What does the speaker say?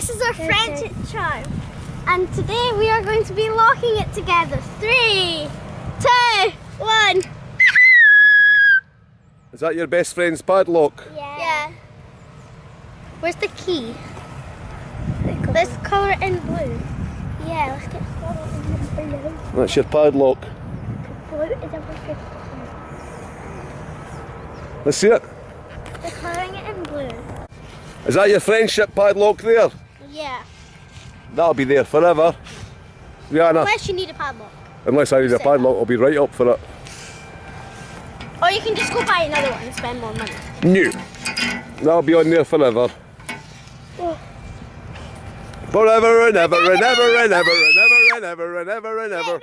This is our friendship charm. And today we are going to be locking it together. 3, 2, 1. Is that your best friend's padlock? Yeah. Where's the key? Let's colour it in blue. Yeah, let's get started in blue. That's your padlock. Blue is a good. Let's see it. We're colouring it in blue. Is that your friendship padlock there? Yeah. That'll be there forever. Rhianna. Unless you need a padlock. Unless I need a padlock, I'll be right up for it. Or you can just go buy another one and spend more money. New. That'll be on there forever. Oh. Forever and ever and ever and ever and ever and ever and ever and ever.